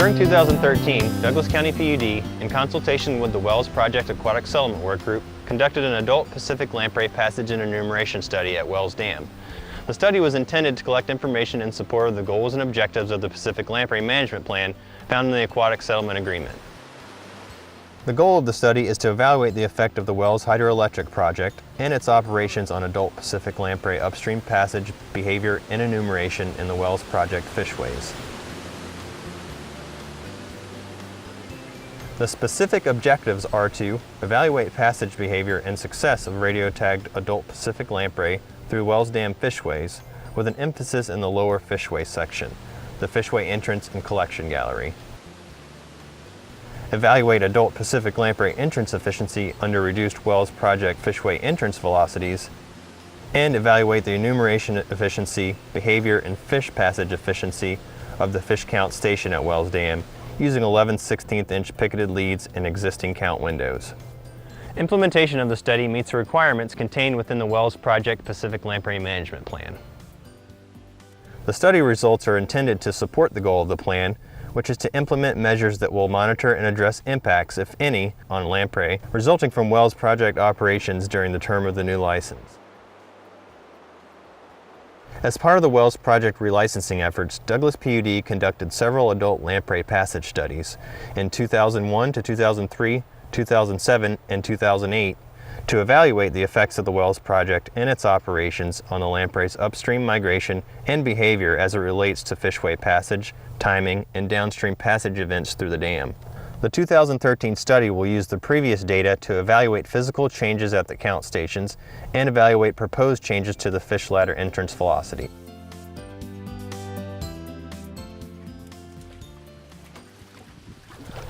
During 2013, Douglas County PUD, in consultation with the Wells Project Aquatic Settlement Work Group, conducted an adult Pacific lamprey passage and enumeration study at Wells Dam. The study was intended to collect information in support of the goals and objectives of the Pacific Lamprey Management Plan found in the Aquatic Settlement Agreement. The goal of the study is to evaluate the effect of the Wells Hydroelectric Project and its operations on adult Pacific lamprey upstream passage, behavior, and enumeration in the Wells Project fishways. The specific objectives are to evaluate passage behavior and success of radio-tagged adult Pacific lamprey through Wells Dam fishways, with an emphasis in the lower fishway section, the fishway entrance and collection gallery. Evaluate adult Pacific lamprey entrance efficiency under reduced Wells Project fishway entrance velocities, and evaluate the enumeration efficiency, behavior, and fish passage efficiency of the fish count station at Wells Dam using 11/16" picketed leads and existing count windows. Implementation of the study meets the requirements contained within the Wells Project Pacific Lamprey Management Plan. The study results are intended to support the goal of the plan, which is to implement measures that will monitor and address impacts, if any, on lamprey resulting from Wells Project operations during the term of the new license. As part of the Wells Project relicensing efforts, Douglas PUD conducted several adult lamprey passage studies in 2001 to 2003, 2007, and 2008 to evaluate the effects of the Wells Project and its operations on the lamprey's upstream migration and behavior as it relates to fishway passage, timing, and downstream passage events through the dam. The 2013 study will use the previous data to evaluate physical changes at the count stations and evaluate proposed changes to the fish ladder entrance velocity.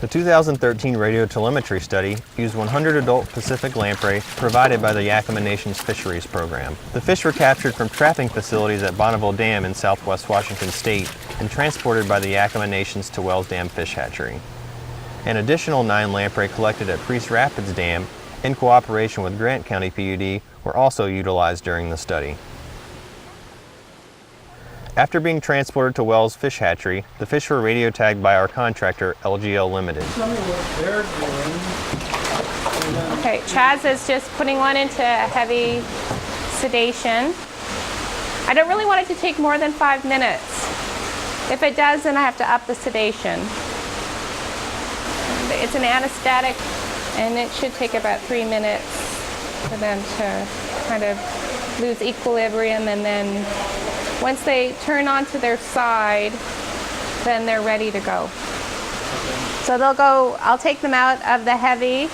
The 2013 radio telemetry study used 100 adult Pacific lamprey provided by the Yakima Nation's Fisheries Program. The fish were captured from trapping facilities at Bonneville Dam in southwest Washington State and transported by the Yakima Nations to Wells Dam Fish Hatchery. An additional 9 lamprey collected at Priest Rapids Dam in cooperation with Grant County PUD were also utilized during the study. After being transported to Wells Fish Hatchery, the fish were radio tagged by our contractor, LGL Limited. Tell me what they're doing. Okay, Chaz is just putting one into heavy sedation. I don't really want it to take more than 5 minutes. If it does, then I have to up the sedation. It's an anesthetic, and it should take about 3 minutes for them to kind of lose equilibrium, and then once they turn onto their side, then they're ready to go. So they'll go, I'll take them out of the heavy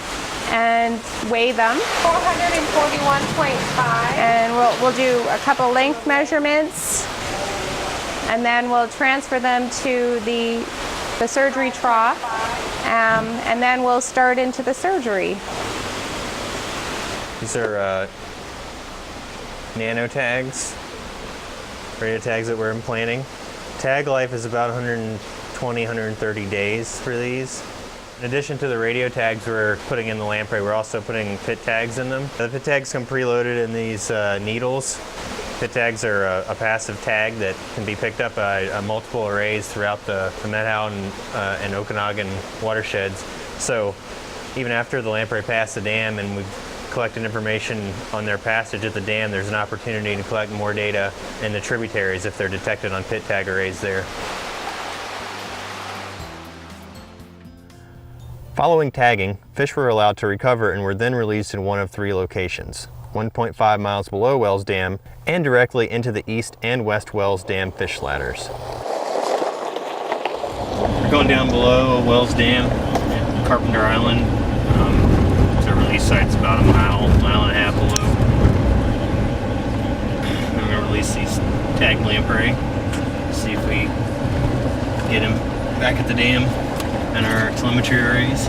and weigh them. 441.5. And we'll do a couple length measurements, and then we'll transfer them to the surgery trough, and then we'll start into the surgery. These are nano tags, radio tags that we're implanting. Tag life is about 120, 130 days for these. In addition to the radio tags we're putting in the lamprey, we're also putting pit tags in them. The pit tags come preloaded in these needles. Pit tags are a passive tag that can be picked up by multiple arrays throughout the Methow and Okanagan watersheds. So even after the lamprey pass the dam and we've collected information on their passage at the dam, there's an opportunity to collect more data in the tributaries if they're detected on pit tag arrays there. Following tagging, fish were allowed to recover and were then released in one of 3 locations: 1.5 miles below Wells Dam and directly into the east and west Wells Dam fish ladders. We're going down below Wells Dam, Carpenter Island. The release site's about a mile and a half below. I'm going to release these tag lamprey, see if we get them back at the dam and our telemetry arrays.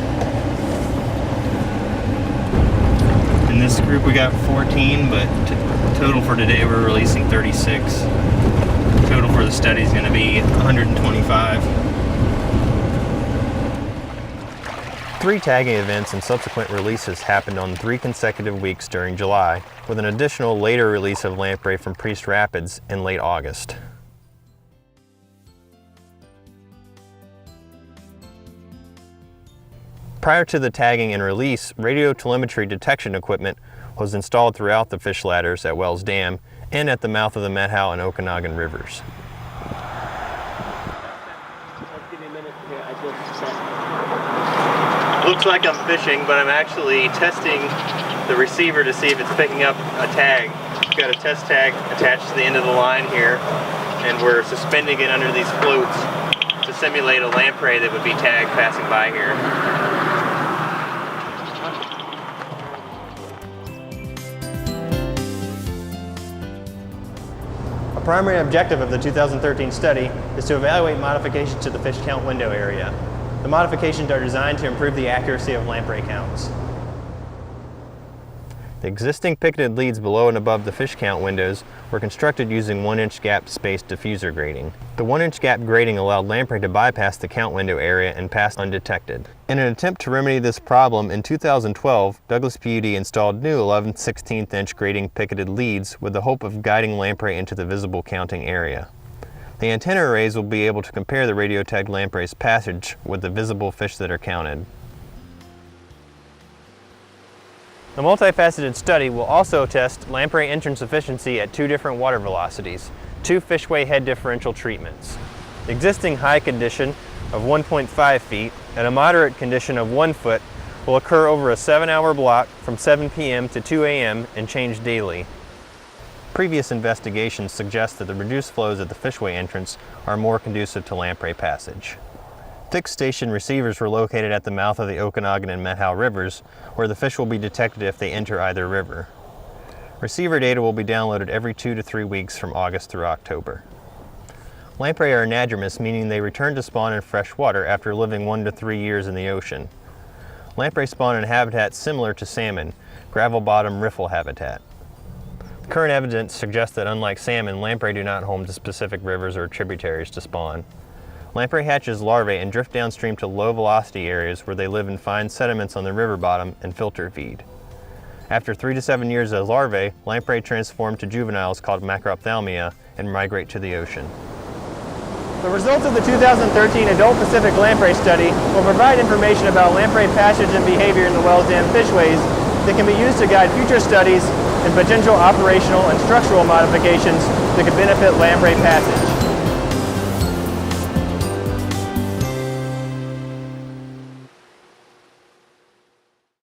In this group we got 14, but total for today we're releasing 36. Total for the study is going to be 125. 3 tagging events and subsequent releases happened on 3 consecutive weeks during July, with an additional later release of lamprey from Priest Rapids in late August. Prior to the tagging and release, radio telemetry detection equipment was installed throughout the fish ladders at Wells Dam and at the mouth of the Methow and Okanagan rivers. Looks like I'm fishing, but I'm actually testing the receiver to see if it's picking up a tag. We've got a test tag attached to the end of the line here, and we're suspending it under these floats to simulate a lamprey that would be tagged passing by here. A primary objective of the 2013 study is to evaluate modifications to the fish count window area. The modifications are designed to improve the accuracy of lamprey counts. The existing picketed leads below and above the fish count windows were constructed using 1-inch gap spaced diffuser grading. The 1-inch gap grading allowed lamprey to bypass the count window area and pass undetected. In an attempt to remedy this problem, in 2012, Douglas PUD installed new 11/16" grading picketed leads with the hope of guiding lamprey into the visible counting area. The antenna arrays will be able to compare the radio tagged lamprey's passage with the visible fish that are counted. The multifaceted study will also test lamprey entrance efficiency at 2 different water velocities, 2 fishway head differential treatments. The existing high condition of 1.5 feet and a moderate condition of 1 foot will occur over a 7-hour block from 7 p.m. to 2 a.m. and change daily. Previous investigations suggest that the reduced flows at the fishway entrance are more conducive to lamprey passage. Fixed station receivers were located at the mouth of the Okanagan and Methow rivers, where the fish will be detected if they enter either river. Receiver data will be downloaded every 2 to 3 weeks from August through October. Lamprey are anadromous, meaning they return to spawn in fresh water after living 1 to 3 years in the ocean. Lamprey spawn in habitats similar to salmon, gravel bottom riffle habitat. Current evidence suggests that unlike salmon, lamprey do not home to specific rivers or tributaries to spawn. Lamprey hatches larvae and drift downstream to low velocity areas where they live in fine sediments on the river bottom and filter feed. After 3 to 7 years as larvae, lamprey transform to juveniles called macrophthalmia and migrate to the ocean. The results of the 2013 Adult Pacific Lamprey Study will provide information about lamprey passage and behavior in the Wells Dam fishways that can be used to guide future studies and potential operational and structural modifications that could benefit lamprey passage.